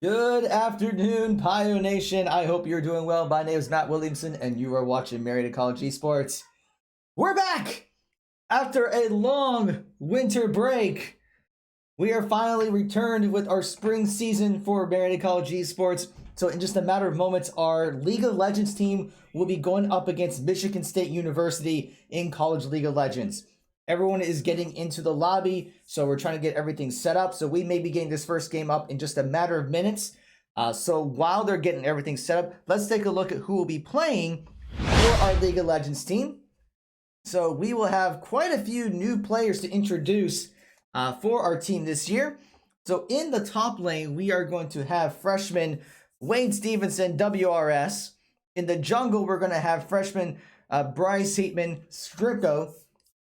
Good afternoon, Pio Nation. I hope you're doing well. My name is Matt Williamson, and you are watching Marietta College Esports. We're back! After a long winter break, we are finally returned with our spring season for Marietta College Esports. So in just a matter of moments, our League of Legends team will be going up against Michigan State University in College League of Legends. Everyone is getting into the lobby, so we're trying to get everything set up. So we may be getting this first game up in just a matter of minutes. So while they're getting everything set up, let's take a look at who will be playing for our League of Legends team. So we will have quite a few new players to introduce for our team this year. So in the top lane, we are going to have freshman Wayne Stevenson, WRS. In the jungle, we're going to have freshman Bryce Heatman, Stripko.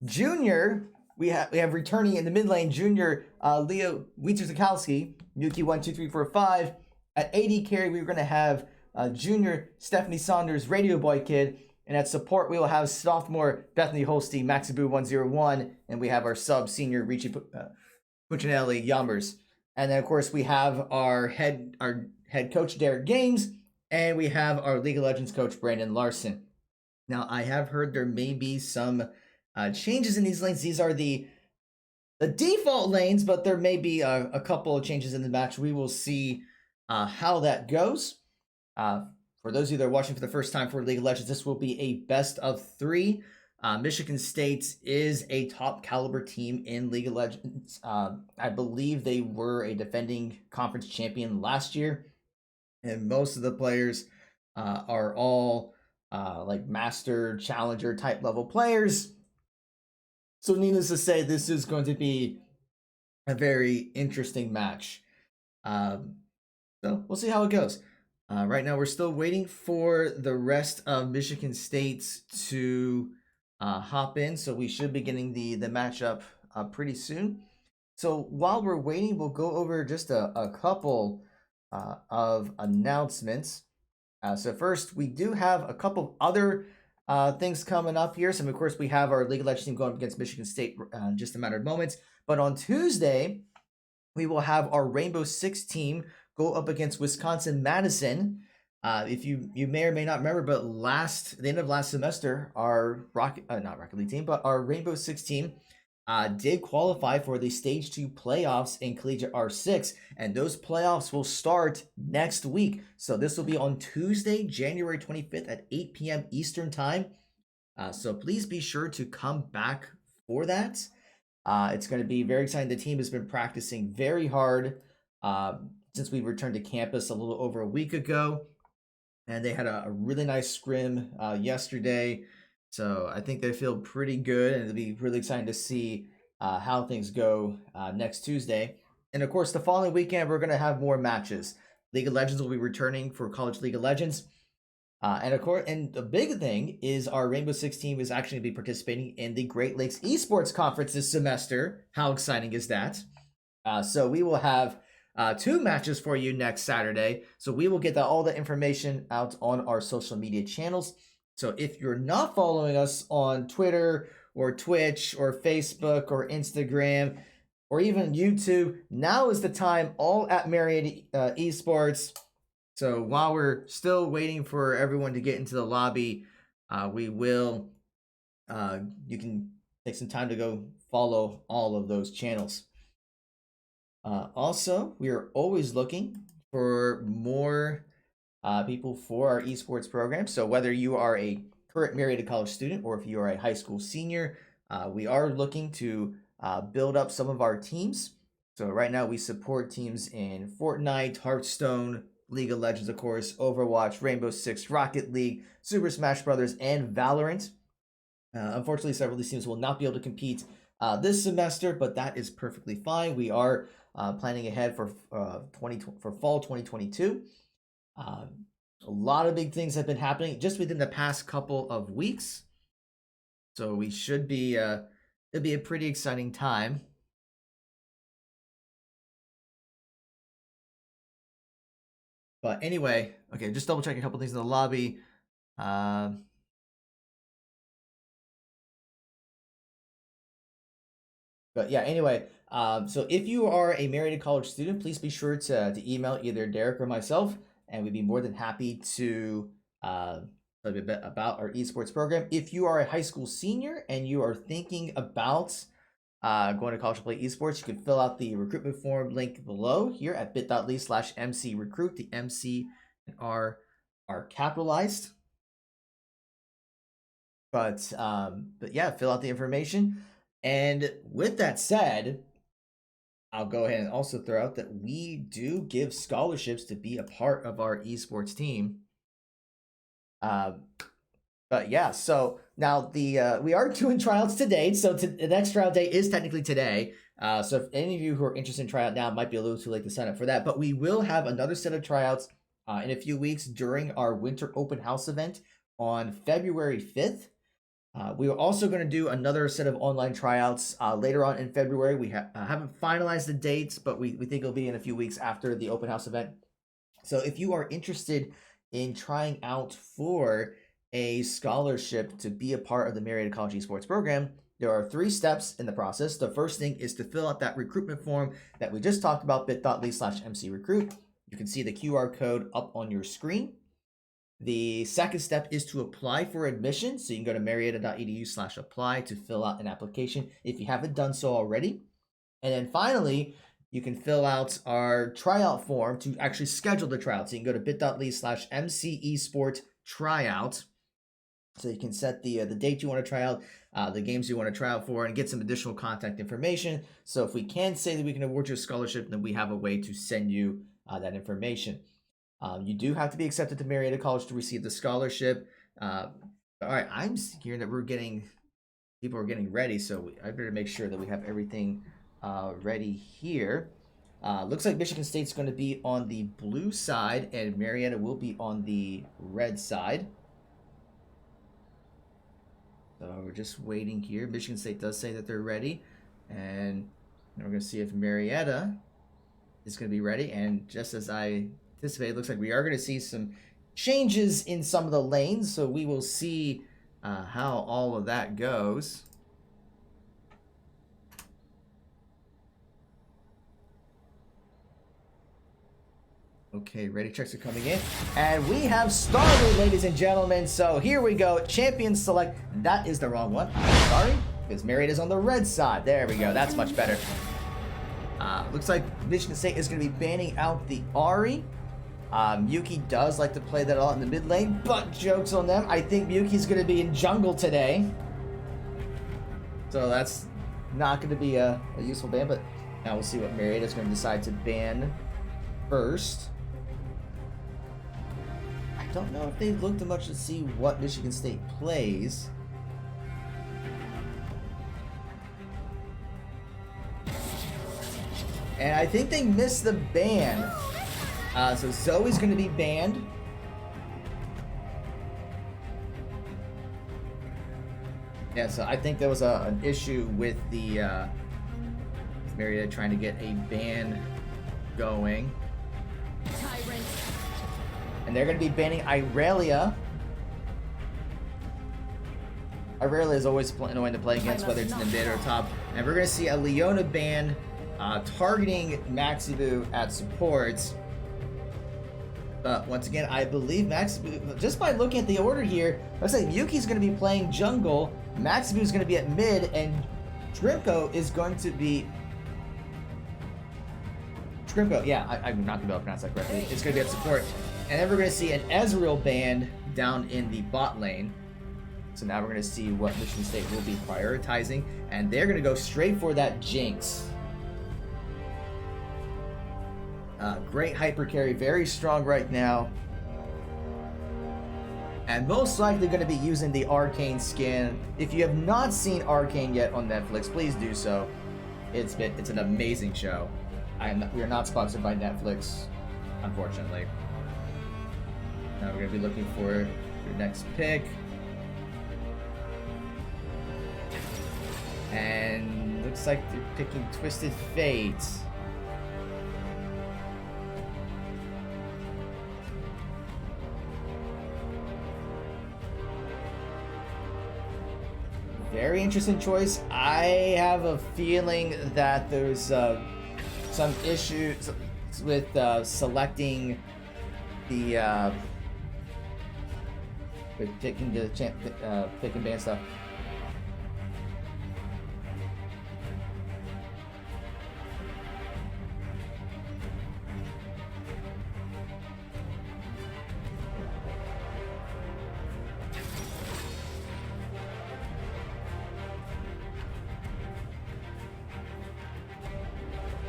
Junior, we have returning in the mid lane, junior Leo Wieterzakowski, Nuki 1, 2, 3, 4, 5. At AD carry, we're going to have junior Stephanie Saunders, Radio Boy Kid. And at support, we will have sophomore Bethany Holstein, Maxabu 101. And we have our sub senior Ricci Puccinelli, Yummers. And then, of course, we have our head coach, Derek Games. And we have our League of Legends coach, Brandon Larson. Now, I have heard there may be some changes in these lanes. These are the default lanes, but there may be a couple of changes in the match. We will see how that goes. For those of you that are watching for the first time for League of Legends, this will be a best of 3. Michigan State is a top caliber team in League of Legends. I believe they were a defending conference champion last year, and most of the players are all like master, challenger type level players. So needless to say, this is going to be a very interesting match. So we'll see how it goes. Right now, we're still waiting for the rest of Michigan State to hop in. So we should be getting the matchup pretty soon. So while we're waiting, we'll go over just a couple of announcements. So first, we do have a couple other things coming up here. So, of course, we have our League of Legends team going up against Michigan State in just a matter of moments. But on Tuesday, we will have our Rainbow Six team go up against Wisconsin-Madison. If you may or may not remember, but the end of last semester, our not Rocket League team, but our Rainbow Six team did qualify for the Stage 2 playoffs in Collegiate R6, and those playoffs will start next week. So this will be on Tuesday, January 25th at 8 p.m. Eastern Time. So please be sure to come back for that. It's going to be very exciting. The team has been practicing very hard since we returned to campus a little over a week ago, and they had a really nice scrim yesterday. So I think they feel pretty good, and it'll be really exciting to see how things go next Tuesday. And of course, the following weekend, we're going to have more matches. League of Legends will be returning for College League of Legends. And of course, and the big thing is our Rainbow Six team is actually going to be participating in the Great Lakes Esports Conference this semester. How exciting is that? So we will have 2 matches for you next Saturday. So we will get all the information out on our social media channels. So if you're not following us on Twitter or Twitch or Facebook or Instagram or even YouTube, now is the time, all at Marietta Esports. So while we're still waiting for everyone to get into the lobby, you can take some time to go follow all of those channels. Also, we are always looking for more people for our esports program. So whether you are a current Marietta College student or if you are a high school senior, we are looking to build up some of our teams. So right now we support teams in Fortnite, Hearthstone, League of Legends, of course, Overwatch, Rainbow Six, Rocket League, Super Smash Brothers, and Valorant. Unfortunately, several of these teams will not be able to compete this semester, but that is perfectly fine. We are planning ahead for fall 2022. A lot of big things have been happening just within the past couple of weeks, so we should be it'll be a pretty exciting time. But anyway, okay, just double checking a couple things in the lobby. But yeah, anyway, So if you are a Marietta College student, please be sure to email either Derek or myself, and we'd be more than happy to tell you a bit about our esports program. If you are a high school senior and you are thinking about going to college to play esports, you can fill out the recruitment form link below here at bit.ly/MC recruit. The MC and R are capitalized. But yeah, fill out the information. And with that said, I'll go ahead and also throw out that we do give scholarships to be a part of our esports team. But yeah, so now we are doing tryouts today. So the next tryout day is technically today. So if any of you who are interested in tryout now, it might be a little too late to sign up for that. But we will have another set of tryouts in a few weeks during our winter open house event on February 5th. We are also going to do another set of online tryouts later on in February. We haven't finalized the dates, but we think it'll be in a few weeks after the open house event. So if you are interested in trying out for a scholarship to be a part of the Marietta College Esports program, there are 3 steps in the process. The first thing is to fill out that recruitment form that we just talked about, bit.ly/MC recruit. You can see the QR code up on your screen. The second step is to apply for admission. So you can go to marietta.edu/apply to fill out an application if you haven't done so already. And then finally, you can fill out our tryout form to actually schedule the tryout. So you can go to bit.ly/MC Esports tryout. So you can set the date you want to try out, the games you want to try out for, and get some additional contact information. So if we can say that we can award you a scholarship, then we have a way to send you that information. You do have to be accepted to Marietta College to receive the scholarship. All right, I'm hearing that people are getting ready, so I better make sure that we have everything ready here. Looks like Michigan State's going to be on the blue side, and Marietta will be on the red side. So we're just waiting here. Michigan State does say that they're ready, and we're going to see if Marietta is going to be ready. And just as I anticipate, it looks like we are going to see some changes in some of the lanes, so we will see how all of that goes. Okay, ready checks are coming in, and we have started, ladies and gentlemen. So here we go. Champions select. That is the wrong one. Sorry, because Marietta is on the red side. There we go. That's much better. Looks like Michigan State is going to be banning out the Ari. Yuki does like to play that a lot in the mid lane, but jokes on them. I think Yuki's going to be in jungle today, so that's not going to be a useful ban. But now we'll see what Marietta is going to decide to ban first. I don't know if they've looked much to see what Michigan State plays. And I think they missed the ban. So Zoe's going to be banned. Yeah, so I think there was an issue with the Marietta trying to get a ban going. Tyrant. And they're going to be banning Irelia. Irelia is always annoying to play against, whether it's in the mid or top. And we're going to see a Leona ban targeting Maxibu at supports. But once again, I believe Maxibu, just by looking at the order here, let's say Yuki's going to be playing jungle, Maxibu is going to be at mid, and Trimko is going to be... Trimko, yeah, I'm not going to be able to pronounce that correctly. It's going to be at support. And then we're going to see an Ezreal ban down in the bot lane. So now we're going to see what Michigan State will be prioritizing. And they're going to go straight for that Jinx. Great hyper carry, very strong right now. And most likely going to be using the Arcane skin. If you have not seen Arcane yet on Netflix, please do so. It's an amazing show. We are not sponsored by Netflix, unfortunately. Now we're going to be looking for your next pick. And looks like they're picking Twisted Fate. Very interesting choice. I have a feeling that there's some issues with selecting the with picking the pick and ban stuff.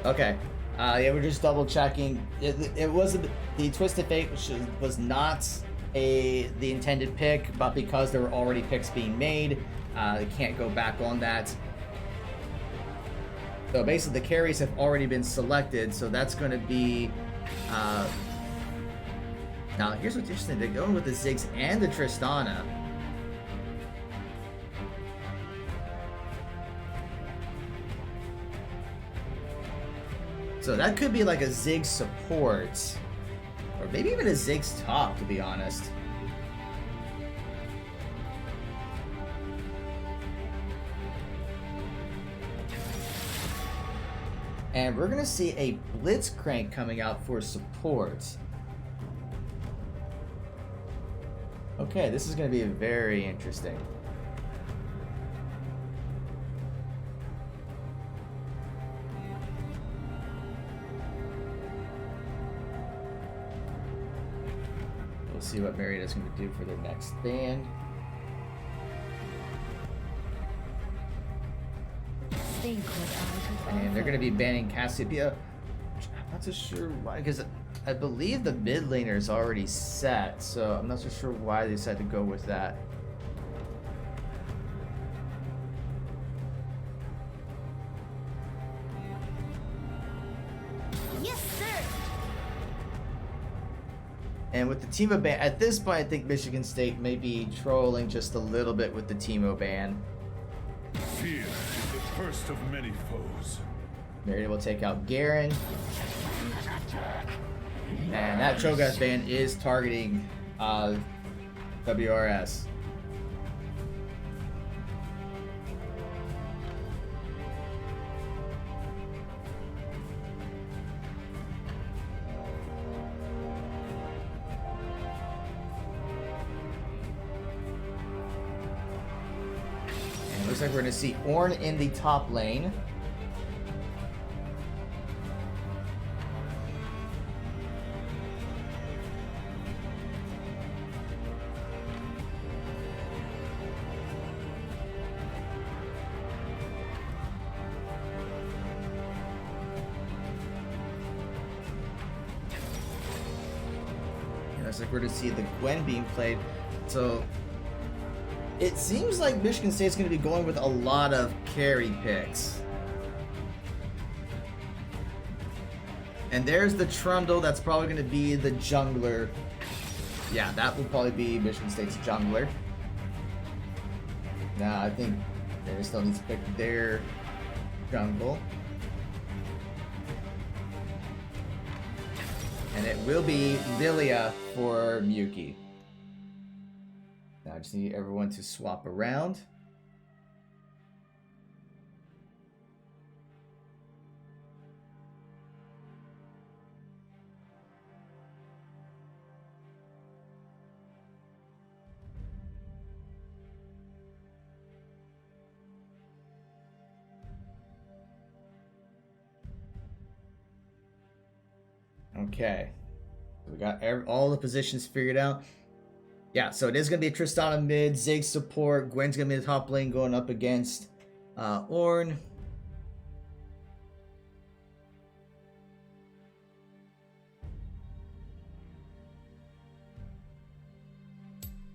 Okay. Yeah, we're just double checking. It was the Twisted Fate was not the intended pick, but because there were already picks being made, they can't go back on that. So basically, the carries have already been selected. So that's going to be. Now here's what's interesting. They're going with the Ziggs and the Tristana. So that could be like a Ziggs support. Or maybe even a Ziggs top, to be honest. And we're going to see a Blitzcrank coming out for support. Okay, this is going to be very interesting. See what Marietta's going to do for their next ban. And they're going to be banning Cassiopeia. I'm not so sure why, because I believe the mid laner is already set, so I'm not so sure why they decided to go with that. And with the Teemo ban, at this point, I think Michigan State may be trolling just a little bit with the Teemo ban. Fear is the first of many foes. Marietta will take out Garen. And that Cho'Gath ban is targeting WRS. Looks like we're going to see Ornn in the top lane. Looks like we're going to see the Gwen being played. So it seems like Michigan State's going to be going with a lot of carry picks. And there's the Trundle. That's probably going to be the jungler. Yeah, that will probably be Michigan State's jungler. Now, I think they still need to pick their jungle. And it will be Lilia for Miyuki. Now I just need everyone to swap around. Okay. We got all the positions figured out. Yeah, so it is going to be Tristana mid, Ziggs support, Gwen's going to be the top lane going up against Ornn.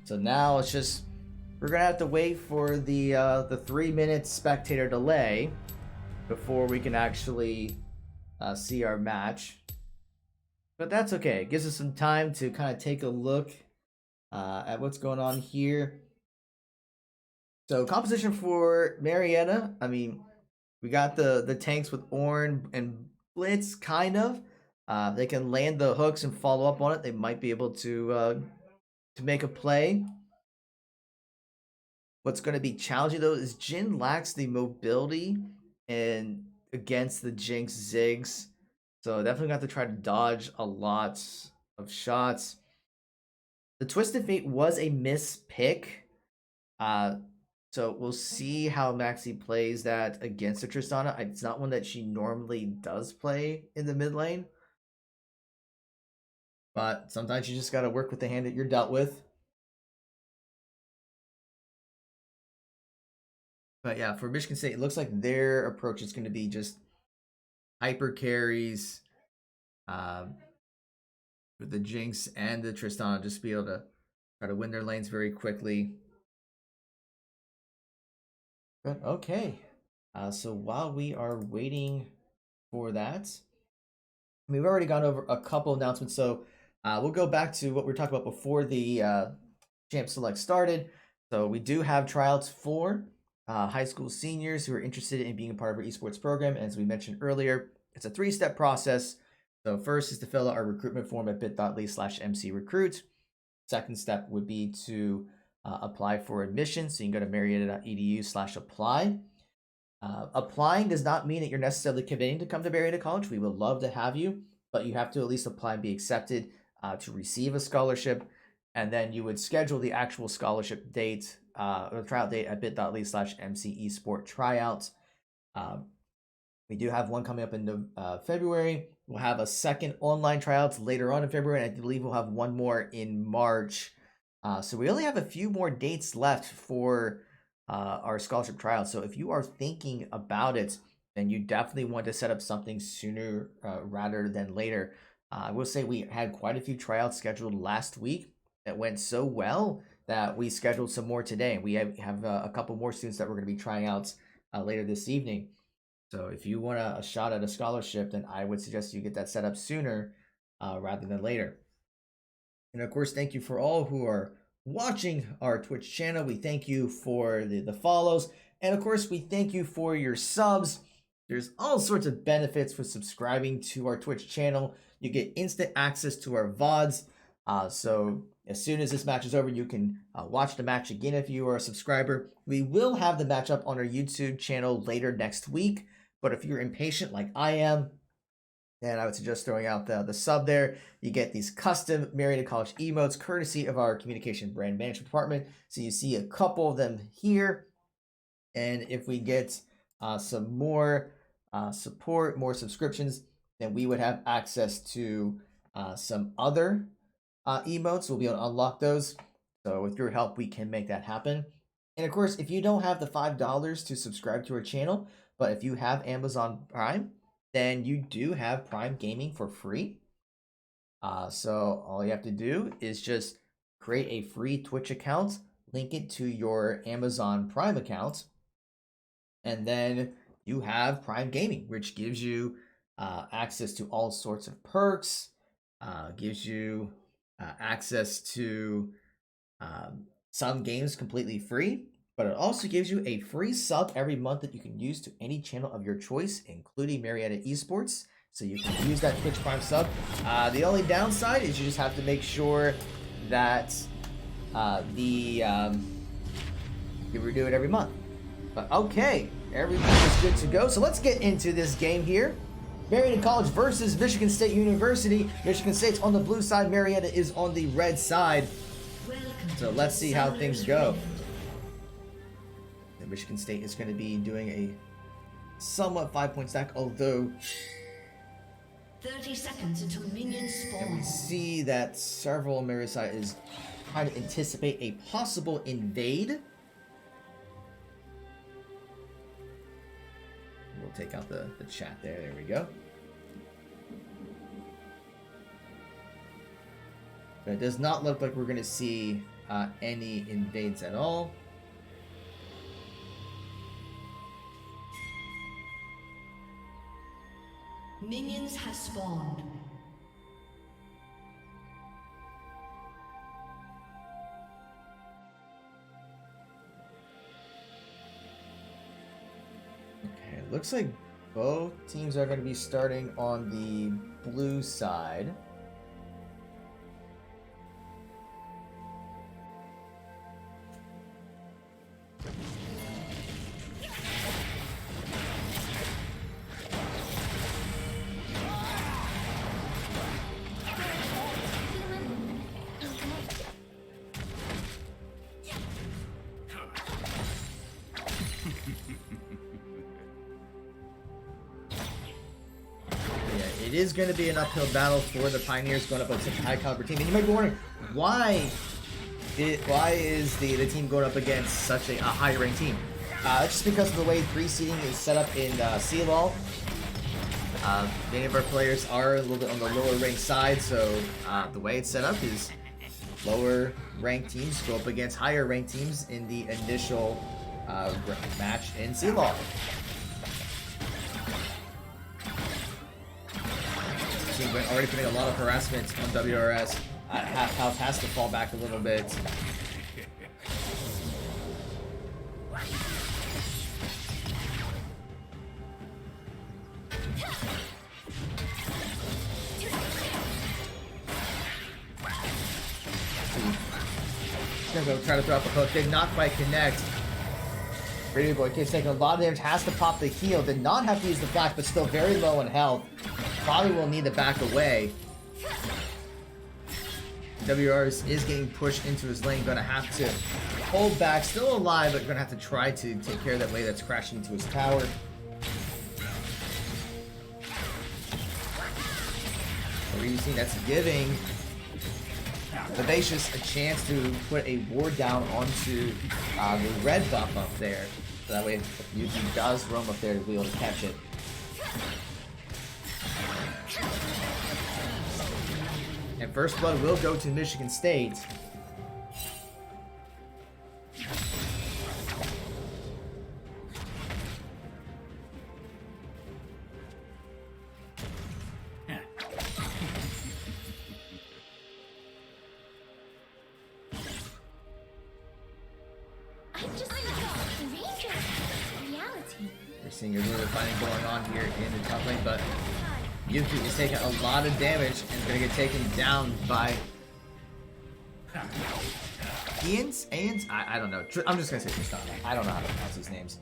So now it's just, we're going to have to wait for the 3-minute spectator delay before we can actually see our match. But that's okay. It gives us some time to kind of take a look at what's going on here. So composition for Marietta, I mean, we got the tanks with Ornn and Blitz, kind of. They can land the hooks and follow up on it. They might be able to make a play. What's going to be challenging though is Jin lacks the mobility and against the Jinx Ziggs. So definitely got to try to dodge a lot of shots. The Twisted Fate was a mispick. Uh, so we'll see how Maxi plays that against the Tristana. It's not one that she normally does play in the mid lane. But sometimes you just got to work with the hand that you're dealt with. But yeah, for Michigan State, it looks like their approach is going to be just hyper carries with the Jinx and the Tristana, just be able to try to win their lanes very quickly. But okay. So while we are waiting for that, we've already gone over a couple announcements. So we'll go back to what we were talking about before the Champ Select started. So we do have tryouts for high school seniors who are interested in being a part of our esports program. And as we mentioned earlier, it's a 3-step process. So first is to fill out our recruitment form at bit.ly/mcrecruit. Second step would be to apply for admission. So you can go to marietta.edu/apply. Applying does not mean that you're necessarily committing to come to Marietta College. We would love to have you, but you have to at least apply and be accepted to receive a scholarship. And then you would schedule the actual scholarship date or tryout date at bit.ly/mcesport tryouts. We do have one coming up in February. We'll have a second online tryouts later on in February, and I believe we'll have one more in March. So we only have a few more dates left for our scholarship tryouts. So if you are thinking about it, then you definitely want to set up something sooner rather than later. I will say we had quite a few tryouts scheduled last week that went so well that we scheduled some more today. We have a couple more students that we're going to be trying out later this evening. So if you want a shot at a scholarship, then I would suggest you get that set up sooner rather than later. And of course, thank you for all who are watching our Twitch channel. We thank you for the follows. And of course, we thank you for your subs. There's all sorts of benefits for subscribing to our Twitch channel. You get instant access to our VODs. So as soon as this match is over, you can watch the match again if you are a subscriber. We will have the match up on our YouTube channel later next week. But if you're impatient like I am, then I would suggest throwing out the sub there. You get these custom Marietta College emotes courtesy of our communication brand management department. So you see a couple of them here. And if we get some more support, more subscriptions, then we would have access to some other emotes. We'll be able to unlock those. So with your help, we can make that happen. And of course, if you don't have the $5 to subscribe to our channel, but if you have Amazon Prime, then you do have Prime Gaming for free. So all you have to do is just create a free Twitch account, link it to your Amazon Prime account, and then you have Prime Gaming, which gives you access to all sorts of perks, gives you access to some games completely free, but it also gives you a free sub every month that you can use to any channel of your choice, including Marietta Esports. So you can use that Twitch Prime sub. The only downside is you just have to make sure that you renew it every month. But okay, everything is good to go. So let's get into this game here. Marietta College versus Michigan State University. Michigan State's on the blue side, Marietta is on the red side. So let's see how things go. And Michigan State is going to be doing a somewhat 5-point stack, although 30 seconds until minions spawn. and we see that several Marietta side is trying to anticipate a possible invade. We'll take out the chat there. There we go. But it does not look like we're going to see any invades at all. Minions have spawned. Okay, looks like both teams are going to be starting on the blue side. it is going to be an uphill battle for the Pioneers going up against such a high caliber team. And you might be wondering, why is the team going up against such a high ranked team? It's just because of the way pre-seeding is set up in CLOL. Many of our players are a little bit on the lower ranked side, so the way it's set up is lower ranked teams go up against higher ranked teams in the initial match in CLOL. Team already putting a lot of harassment on WRS. Half health has to fall back a little bit. Gonna go try to throw up a hook. Did not quite connect. Radio Boy Kid's taking a lot of damage. Has to pop the heal. Did not have to use the flash, but still very low in health. Probably will need to back away. WRS is getting pushed into his lane. Gonna have to hold back. Still alive, but gonna have to try to take care of that wave that's crashing into his tower. What are you seeing? That's giving Vivacious a chance to put a ward down onto the red buff up there. So that way, if Yuki does roam up there, to be able to catch it. And first blood will go to Michigan State. We're seeing a little fighting going on here in the top lane, but Yuki is taking a lot of damage and is going to get taken down by Ian's? I don't know. I'm just going to say Tristan. I don't know how to pronounce these names.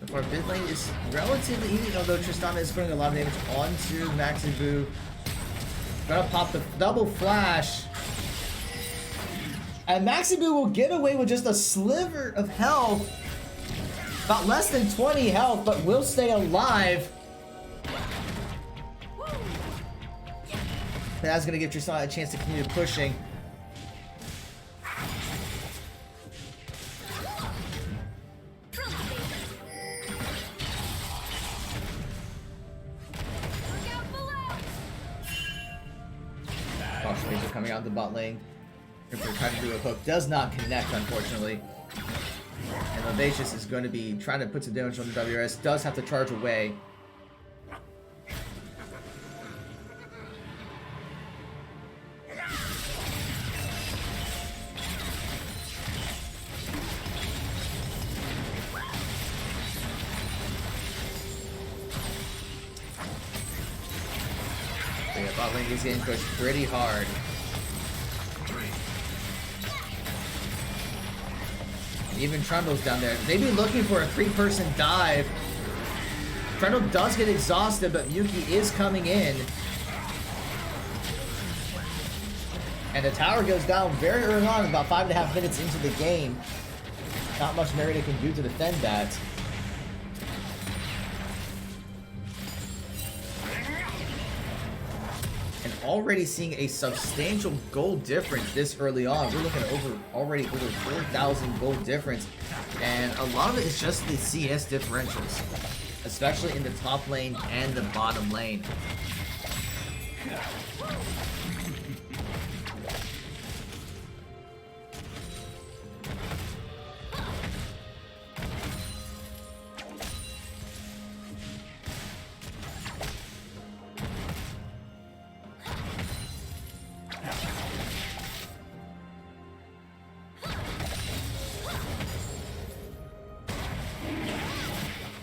The far mid lane is relatively easy, although Tristana is putting a lot of damage onto Maxibu. Gonna pop the double flash. And Maxibu will get away with just a sliver of health. About less than 20 health, but will stay alive. That's gonna give Tristana a chance to continue pushing. Coming out the bot lane. If we're trying to do a hook, does not connect, unfortunately. And Vivacious is going to be trying to put some damage on the WRS. Does have to charge away. So yeah, bot lane is getting pushed pretty hard. Even Trundle's down there. They'd be looking for a 3-person dive. Trundle does get exhausted, but Yuki is coming in. And the tower goes down very early on, about 5.5 minutes into the game. Not much Marietta can do to defend that. And already seeing a substantial gold difference this early on. We're looking at already over 4,000 gold difference. And a lot of it is just the CS differentials, especially in the top lane and the bottom lane.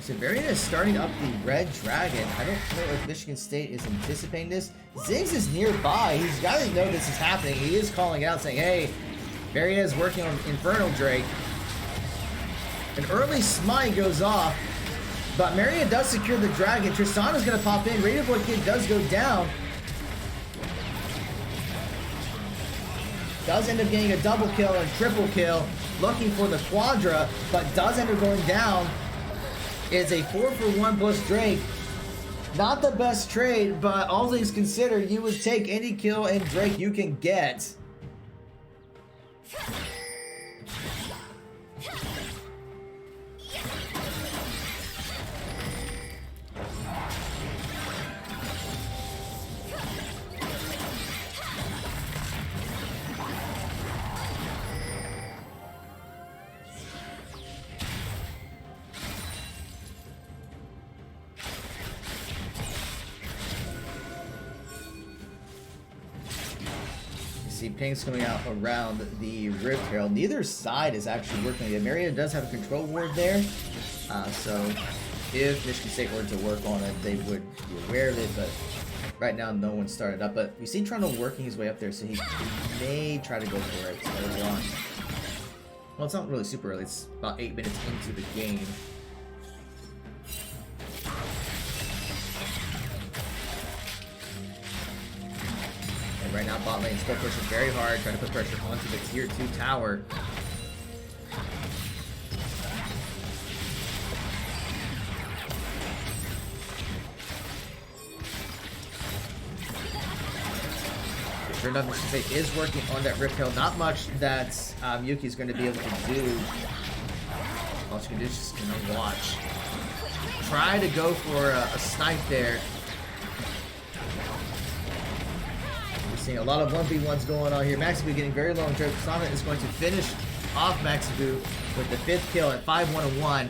So Marietta is starting up the Red Dragon. I don't know if Michigan State is anticipating this. Ziggs is nearby. He's got to know this is happening. He is calling out saying, hey, Marietta is working on Infernal Drake. An early smite goes off, but Marietta does secure the Dragon. Tristana's going to pop in. Radio Boy Kid does go down. Does end up getting a double kill and triple kill, looking for the quadra, but does end up going down. It's a 4-for-1 Bush Drake. Not the best trade, but all things considered, you would take any kill and Drake you can get. See pings coming out around the Rift Herald. Neither side is actually working yet. Marietta does have a control ward there, so if Michigan State were to work on it, they would be aware of it, but right now no one started up. But we see Toronto working his way up there, so he may try to go for it early on. Well, it's not really super early. It's about 8 minutes into the game. Right now, bot lane still pushing very hard, trying to put pressure onto the tier 2 tower. Sure enough, Michigan State is working on that Rift Hill. Not much that Yuki's going to be able to do. All she can do is just watch. Try to go for a snipe there. Seeing a lot of 1v1s going on here. Maxibu getting very low in trade. Sana is going to finish off Maxibu with the 5th kill at 5-1-1.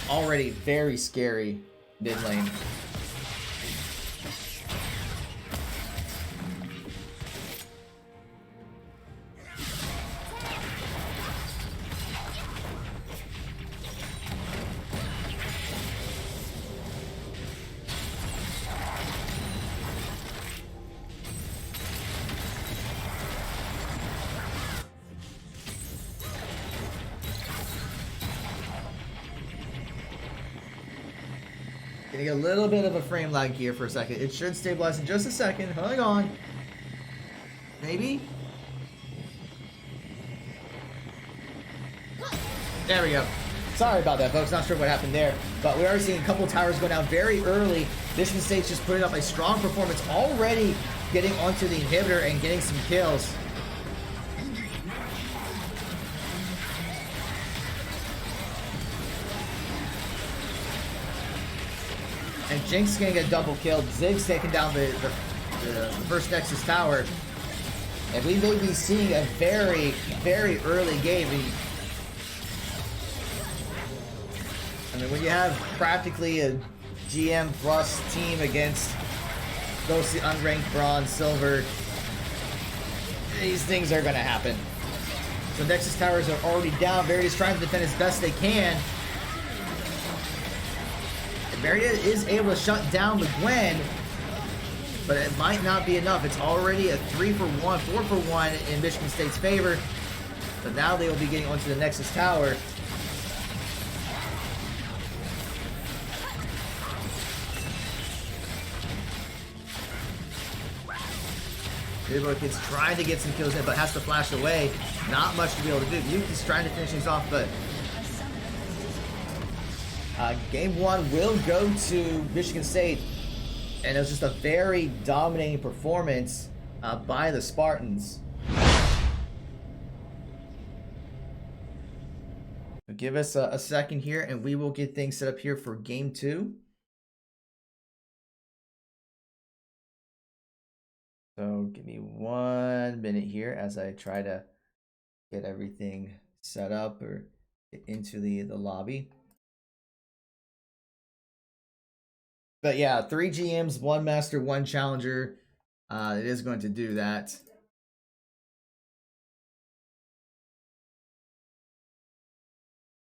Already very scary mid lane. Getting a little bit of a frame lag here for a second. It should stabilize in just a second. Hang on. Maybe? There we go. Sorry about that, folks. Not sure what happened there. But we are seeing a couple towers go down very early. Michigan State's just putting up a strong performance. Already getting onto the inhibitor and getting some kills. And Jinx getting a double kill. Ziggs taking down the first Nexus tower. And we may be seeing a very, very early game. I mean, when you have practically a GM plus team against those unranked bronze, silver, these things are going to happen. So Nexus towers are already down. Verity's trying to defend as best they can. Marietta is able to shut down the Gwen, but it might not be enough. It's already a 3-for-1, 4-for-1 in Michigan State's favor. But now they will be getting onto the Nexus tower. Big Kid's trying to get some kills in, but has to flash away. Not much to be able to do. Yuki's trying to finish things off, but game 1 will go to Michigan State, and it was just a very dominating performance by the Spartans. So give us a second here, and we will get things set up here for game 2. So give me 1 minute here as I try to get everything set up or get into the lobby. But yeah, 3 GMs, 1 master, 1 challenger. It is going to do that.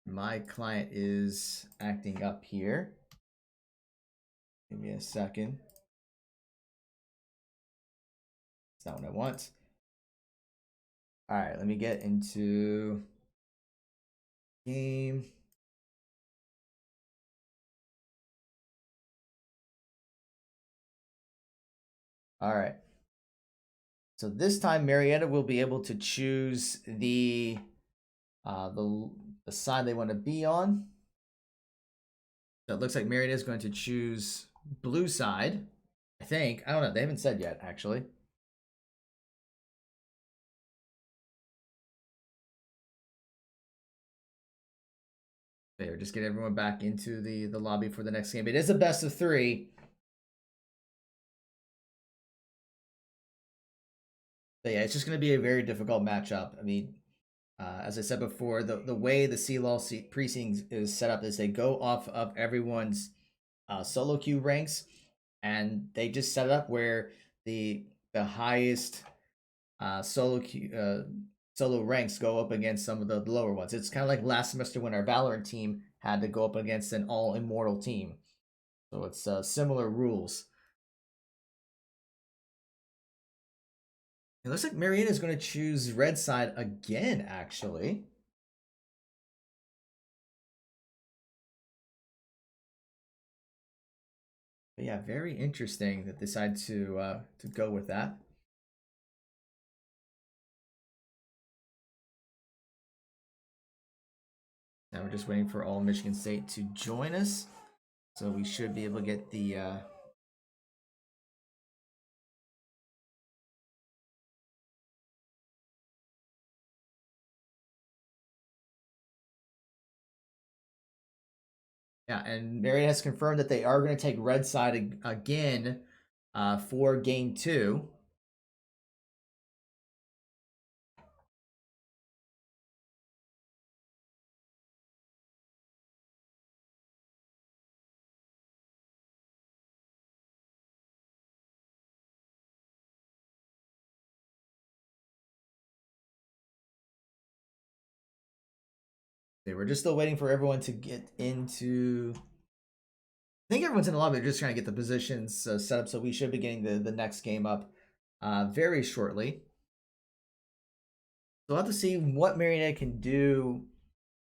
My client is acting up here. Give me a second. That's not what I want. All right, let me get into game. All right. So this time Marietta will be able to choose the side they want to be on. So it looks like Marietta is going to choose blue side. I think. I don't know. They haven't said yet, actually. There, just get everyone back into the lobby for the next game. It is a best of 3. But yeah, it's just going to be a very difficult matchup. I mean, as I said before, the way the CLOL precinct is set up is they go off of everyone's solo queue ranks, and they just set it up where the highest solo ranks go up against some of the lower ones. It's kind of like last semester when our Valorant team had to go up against an all immortal team. So it's similar rules. It looks like Marietta is going to choose red side again, actually. But yeah, very interesting that they decide to go with that. Now we're just waiting for all Michigan State to join us. So we should be able to get the yeah, and Marietta has confirmed that they are going to take red side again for game 2. We're just still waiting for everyone to get into. I think everyone's in the lobby. They're just trying to get the positions set up, so we should be getting the next game up very shortly. So we'll have to see what Marietta can do,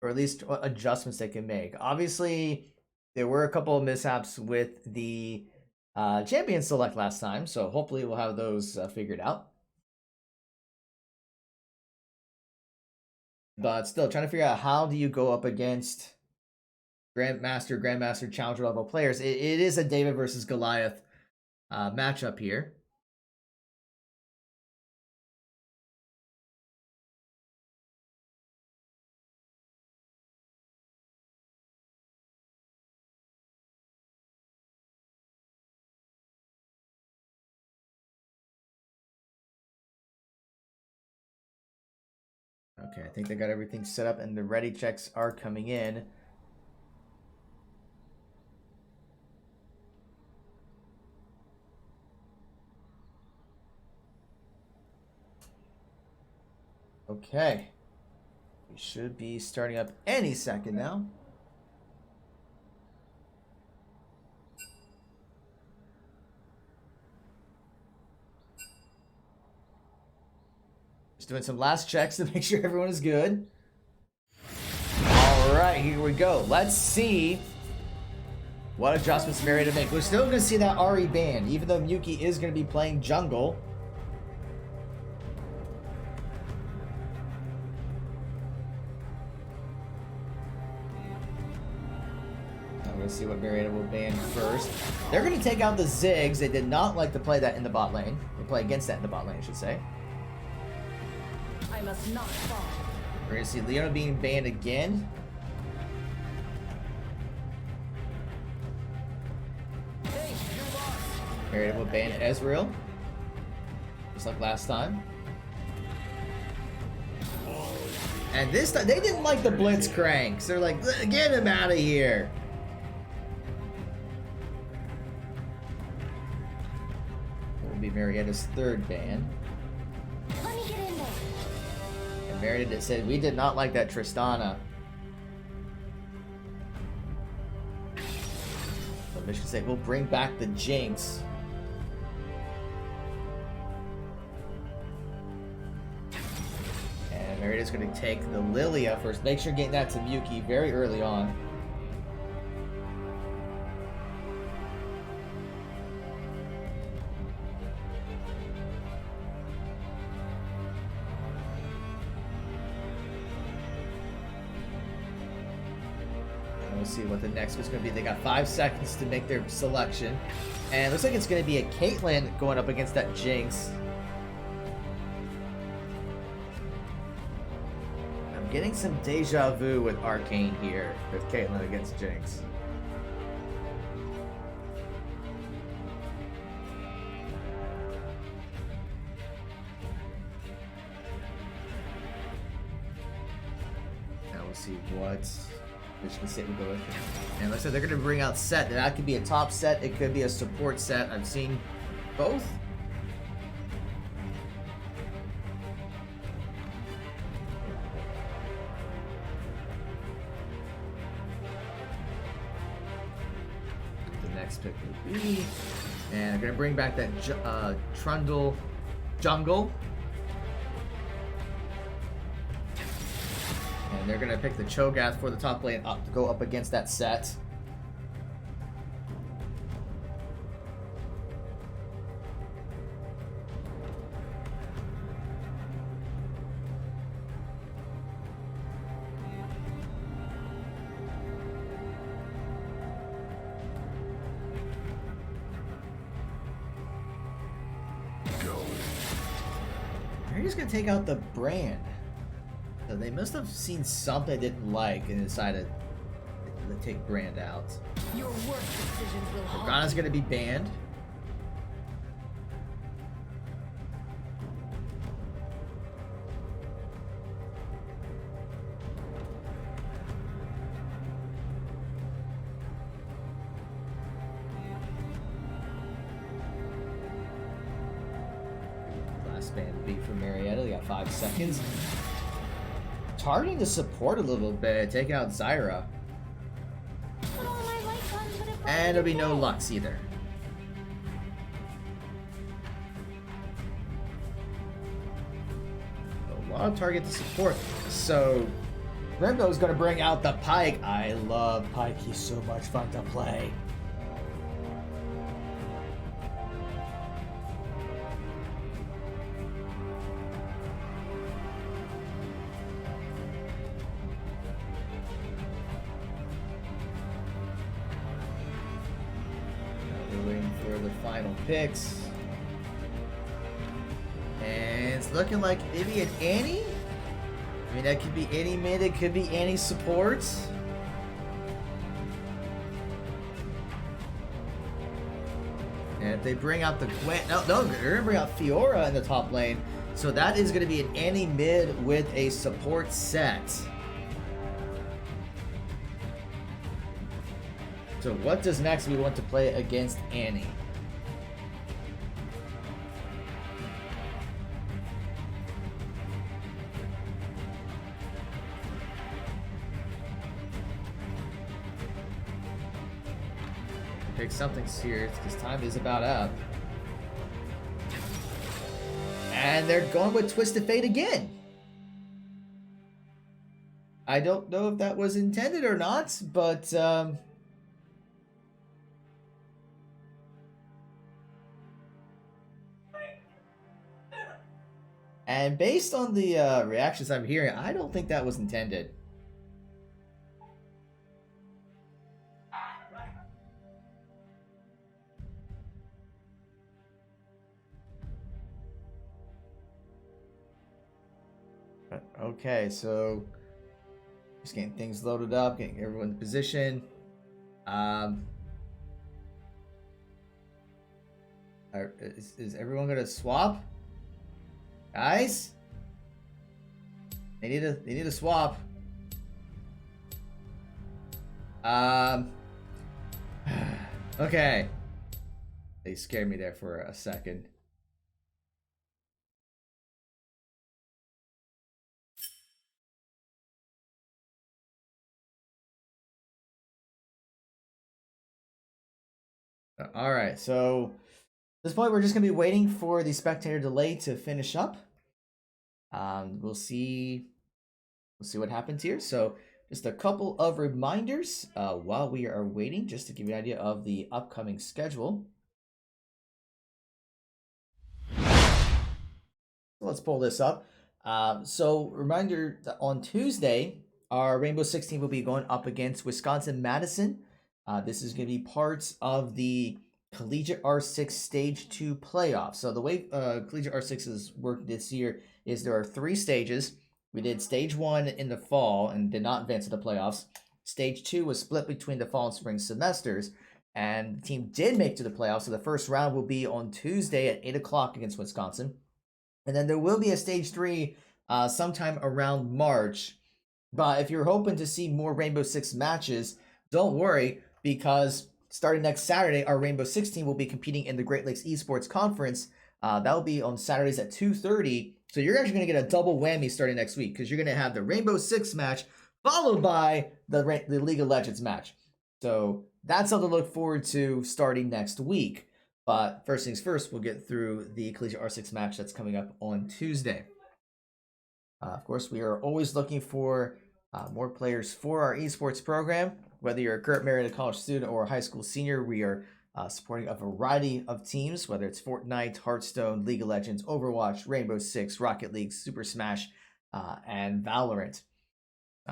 or at least what adjustments they can make. Obviously, there were a couple of mishaps with the champion select last time, so hopefully we'll have those figured out. But still, trying to figure out how do you go up against Grandmaster, Challenger level players. It is a David versus Goliath matchup here. Okay, I think they got everything set up and the ready checks are coming in. Okay. We should be starting up any second now. Just doing some last checks to make sure everyone is good. All right, here we go. Let's see what adjustments Marietta make. We're still going to see that Ari ban, even though Miyuki is going to be playing jungle. Let's see what Marietta will ban first. They're going to take out the Ziggs. They did not like to play that in the bot lane. They play against that in the bot lane, I should say. I must not fall. We're going to see Leona being banned again. Hey, you lost. Marietta will ban Ezreal, just like last time. And this time, they didn't like the Blitzcrank. So they're like, get him out of here. Be Marietta's third ban. Let me get in there. And Marietta said, we did not like that Tristana. So Michigan State will bring back the Jinx. And Marietta's going to take the Lilia first. Make sure getting that to Miyuki very early on. we'll see what the next one's going to be. They got 5 seconds to make their selection. And it looks like it's going to be a Caitlyn going up against that Jinx. I'm getting some deja vu with Arcane here, with Caitlyn against Jinx. Now we'll see what Michigan State will go with. And like I said, they're going to bring out set. That could be a top set. It could be a support set. I've seen both. The next pick will be, and I'm going to bring back that Trundle Jungle. And they're going to pick the Cho'Gath for the top lane up to go up against that set. They're just going to take out the brand. So they must have seen something they didn't like and decided to take Brand out. Your worst decisions will haunt Morgana's going to be banned. Last ban to be for Marietta. They got 5 seconds. Targeting the support a little bit, take out Zyra. But all my light guns would have And there'll be no dead. Lux either. A lot of target to support. So Grimdo's gonna bring out the Pike. I love Pike, he's so much fun to play. Final picks. And it's looking like maybe an Annie? I mean, that could be any mid, it could be any supports. And if they bring out the Gwen, no, they're gonna bring out Fiora in the top lane. So that is gonna be an Annie mid with a support set. So what does next we want to play against Annie? Pick something serious because time is about up. And they're going with Twisted Fate again. I don't know if that was intended or not, but and based on the reactions I'm hearing, I don't think that was intended. Okay, so just getting things loaded up, getting everyone in position. Is everyone gonna swap? Guys? They need a swap. Okay. They scared me there for a second. All right, so at this point, we're just gonna be waiting for the spectator delay to finish up. We'll see what happens here. So just a couple of reminders while we are waiting, just to give you an idea of the upcoming schedule. Let's pull this up. So reminder that on Tuesday, our Rainbow Six team will be going up against Wisconsin-Madison. This is going to be parts of the Collegiate R6 Stage 2 playoffs. So the way Collegiate R6 has worked this year is there are 3 stages. We did Stage 1 in the fall and did not advance to the playoffs. Stage 2 was split between the fall and spring semesters, and the team did make to the playoffs. So the first round will be on Tuesday at 8 o'clock against Wisconsin. And then there will be a Stage 3 sometime around March. But if you're hoping to see more Rainbow Six matches, don't worry, because starting next Saturday, our Rainbow Six team will be competing in the Great Lakes Esports Conference. That will be on Saturdays at 2:30. So you're actually going to get a double whammy starting next week, because you're going to have the Rainbow Six match followed by the League of Legends match. So that's something to look forward to starting next week. But first things first, we'll get through the Collegiate R6 match that's coming up on Tuesday. Of course, we are always looking for more players for our esports program. Whether you're a current Marietta College student or a high school senior, we are supporting a variety of teams, whether it's Fortnite, Hearthstone, League of Legends, Overwatch, Rainbow Six, Rocket League, Super Smash, and Valorant.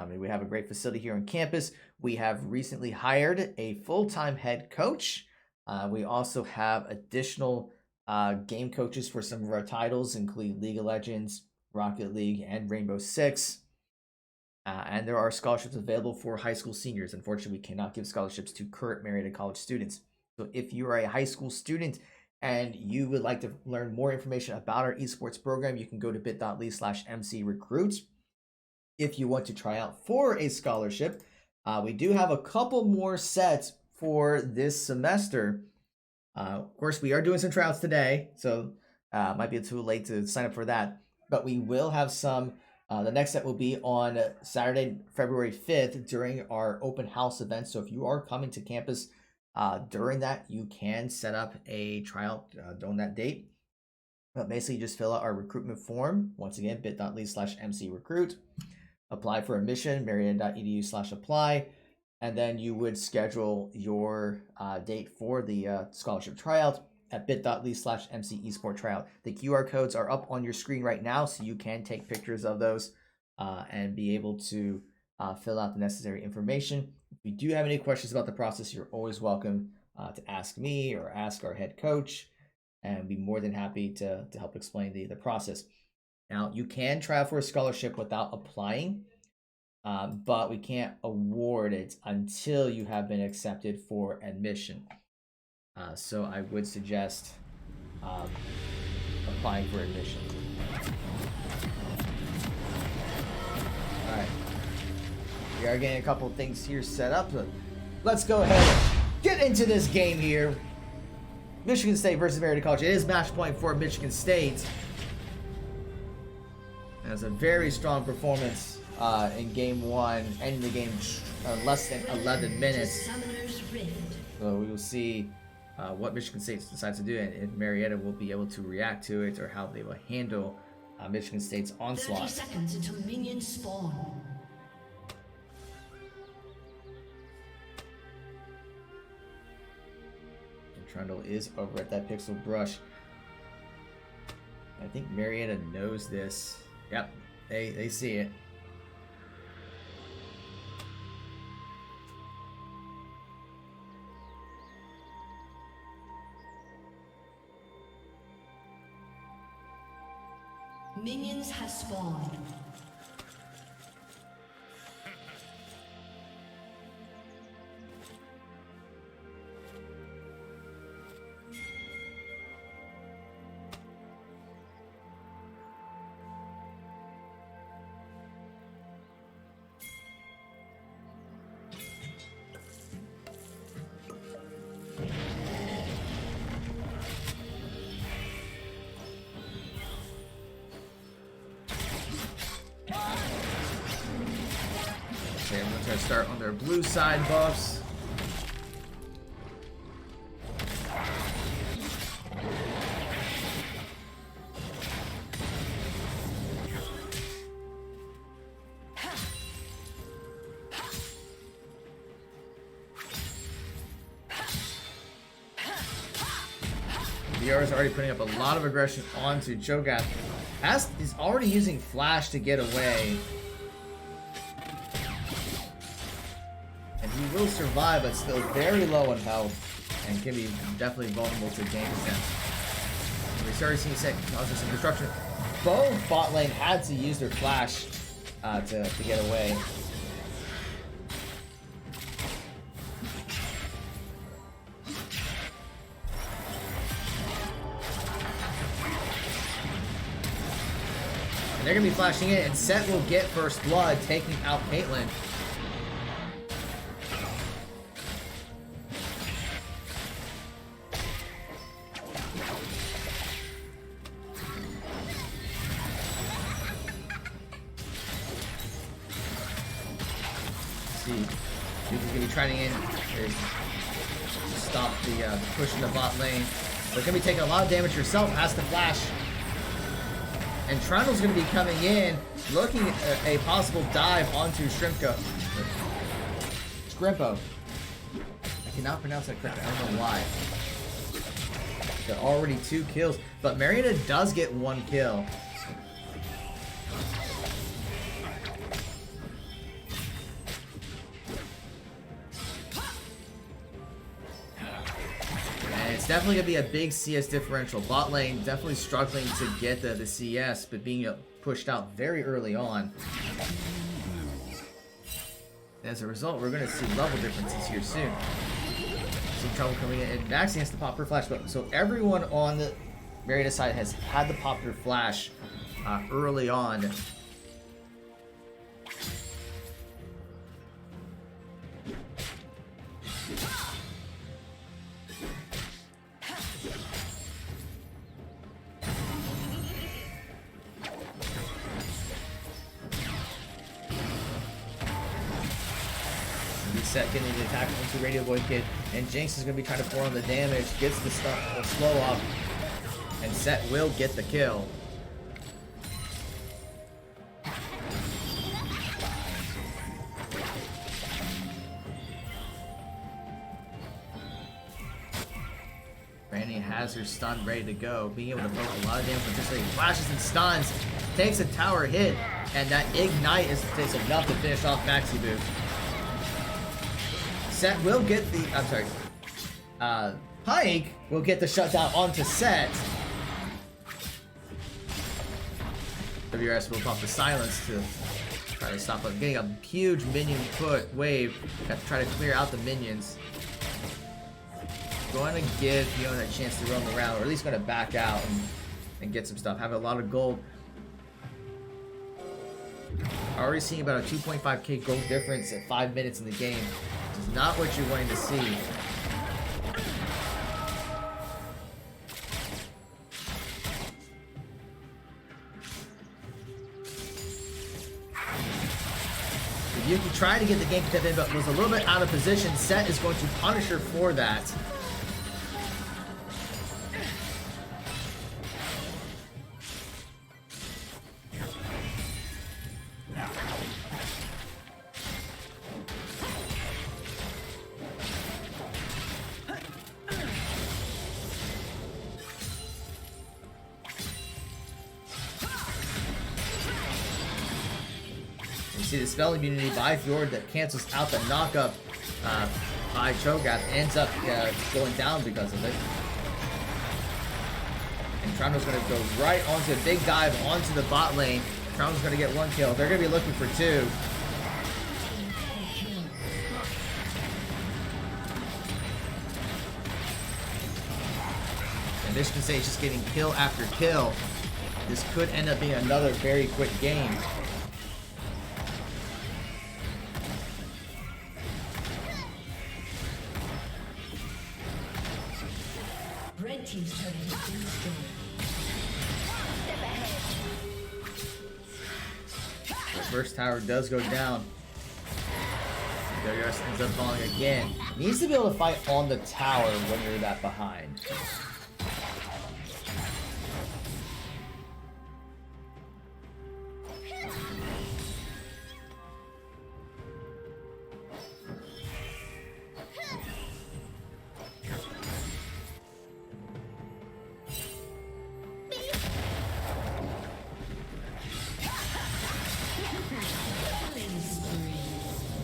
We have a great facility here on campus. We have recently hired a full-time head coach. We also have additional game coaches for some of our titles, including League of Legends, Rocket League, and Rainbow Six. And there are scholarships available for high school seniors. Unfortunately, we cannot give scholarships to current Marietta College students. So if you are a high school student and you would like to learn more information about our esports program, you can go to bit.ly/mcrecruit. If you want to try out for a scholarship, we do have a couple more sets for this semester. Of course, we are doing some tryouts today, so might be too late to sign up for that. But we will have some. The next set will be on Saturday, February 5th during our open house event. So if you are coming to campus during that, you can set up a tryout during that date. But basically, just fill out our recruitment form. Once again, bit.ly/mcrecruit. Apply for admission, marietta.edu/apply. And then you would schedule your date for the scholarship tryout at bit.ly/MC Esport Tryout. The QR codes are up on your screen right now, so you can take pictures of those and be able to fill out the necessary information. If you do have any questions about the process, you're always welcome to ask me or ask our head coach, and be more than happy to help explain the process. Now, you can try out for a scholarship without applying, but we can't award it until you have been accepted for admission. So I would suggest applying for admission. Alright. We are getting a couple things here set up. But let's go ahead and get into this game here. Michigan State versus Marietta College. It is match point for Michigan State. And it's a very strong performance in game 1, ending the game less than 11 minutes. So we will see what Michigan State decides to do, and if Marietta will be able to react to it, or how they will handle Michigan State's onslaught. 30 seconds until minions spawn. And Trundle is over at that pixel brush. I think Marietta knows this. Yep, they see it. Minions have spawned. Okay, I'm going to start on their blue side buffs. VR is already putting up a lot of aggression onto Cho'Gath. Is already using Flash to get away. he will survive, but still very low on health, and can be definitely vulnerable to gank attempts. We started seeing Set causing some destruction. Both bot lane had to use their flash to get away. And they're gonna be flashing in, and Set will get first blood, taking out Caitlyn. Duke is going to be trying in to stop the push in the bot lane. But going to be taking a lot of damage herself, has to flash. And Trundle's going to be coming in, looking at a possible dive onto Scrimpo. I cannot pronounce that correctly, I don't know why. There are already 2 kills, but Marietta does get 1 kill. It's definitely going to be a big CS differential. Bot lane definitely struggling to get the CS, but being pushed out very early on. As a result, we're going to see level differences here soon. Some trouble coming in, and Maxie has to pop her flash. But so everyone on the Marietta side has had to pop their flash early on. Set getting the attack into Radio Boy Kid, and Jinx is going to be trying to pour on the damage, gets the slow up, and Set will get the kill. Randy has her stun ready to go, being able to poke a lot of damage with just like flashes and stuns, takes a tower hit, and that ignite is enough to finish off Maxi Boot. Set will get the, Pike will get the shutdown onto Set. WRS will pop the silence to try to stop it. Getting a huge minion wave. Got to try to clear out the minions. Going to give Fiona a chance to roam around, or at least going to back out and get some stuff. Have a lot of gold. Already seeing about a 2.5k gold difference at 5 minutes in the game. Which is not what you're wanting to see. Yuki tried to get the gank attempt in, but was a little bit out of position. Set is going to punish her for that. See the spell immunity by Fjord that cancels out the knockup by Cho'Gath, ends up going down because of it. And Trundle's going to go right onto a big dive onto the bot lane. Trundle's going to get 1 kill. They're going to be looking for 2. And this can say it's just getting kill after kill. This could end up being another very quick game. Red team's turret has been destroyed. The first tower does go down. WRS ends up falling again. Needs to be able to fight on the tower when you're that behind.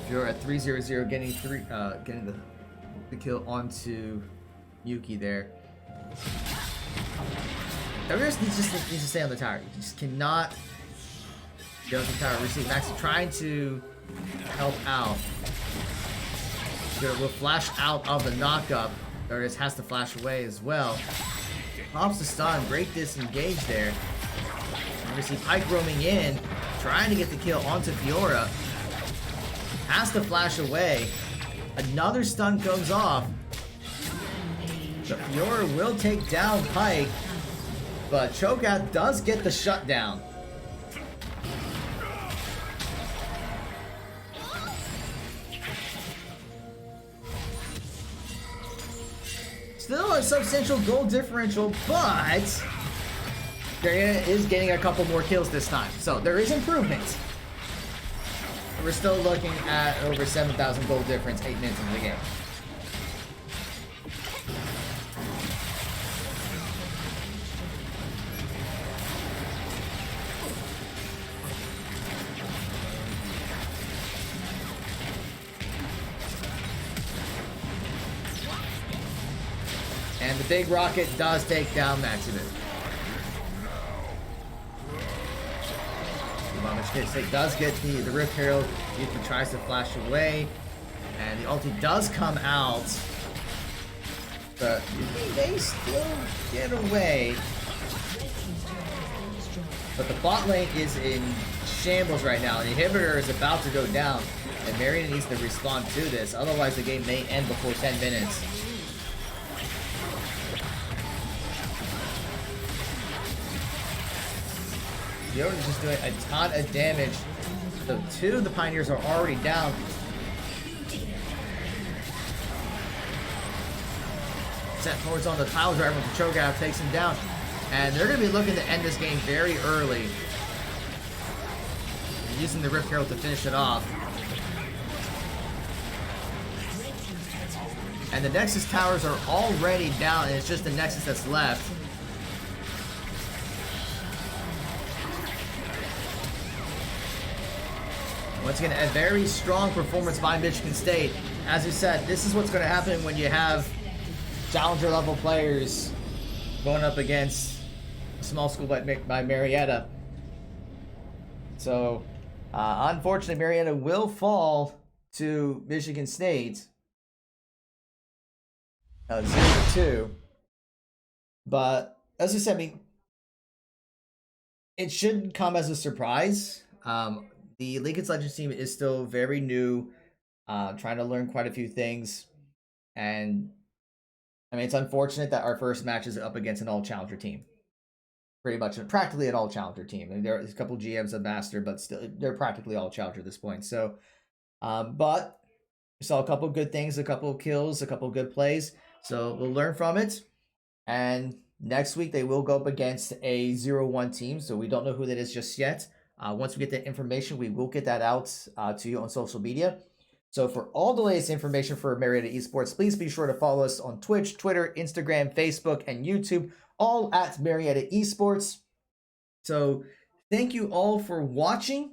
Fiora at 3-0-0, getting the kill onto Yuki there. Everyone just needs to stay on the tower. You just cannot go to the tower. We see Max trying to help out. Will flash out of the knockup. Darius has to flash away as well. Pops the stun. Great disengage there. And we see Pike roaming in, trying to get the kill onto Fiora. Has to flash away. Another stun comes off. So Fiora will take down Pike, but Cho'Gath does get the shutdown. Still a substantial goal differential, but Marietta is getting a couple more kills this time. So there is improvement. We're still looking at over 7,000 goal difference 8 minutes into the game. And the big rocket does take down Maximus. It does get the Rift Herald. Yuki tries to flash away. And the ulti does come out. But Yuki may still get away. But the bot lane is in shambles right now. The inhibitor is about to go down. And Marietta needs to respond to this. Otherwise the game may end before 10 minutes. Fiora is just doing a ton of damage. So 2 of the Pioneers are already down. Set forwards on the pile driver with the Cho'Gath takes him down. And they're going to be looking to end this game very early. They're using the Rift Herald to finish it off. And the Nexus towers are already down, and it's just the Nexus that's left. Once again, a very strong performance by Michigan State. As you said, this is what's going to happen when you have challenger level players going up against a small school by Marietta. So, unfortunately, Marietta will fall to Michigan State 0-2. But as I said, I mean, it shouldn't come as a surprise. The League of Legends team is still very new, trying to learn quite a few things. And, I mean, it's unfortunate that our first match is up against an all-challenger team. Pretty much, practically an all-challenger team. I mean, there's a couple GMs of Master, but still, they're practically all-challenger at this point. So, but we saw a couple good things, a couple of kills, a couple of good plays. So, we'll learn from it. And next week, they will go up against a 0-1 team. So, we don't know who that is just yet. Once we get that information, we will get that out to you on social media. So for all the latest information for Marietta Esports, please be sure to follow us on Twitch, Twitter, Instagram, Facebook, and YouTube, all at Marietta Esports. So thank you all for watching,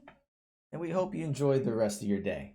and we hope you enjoy the rest of your day.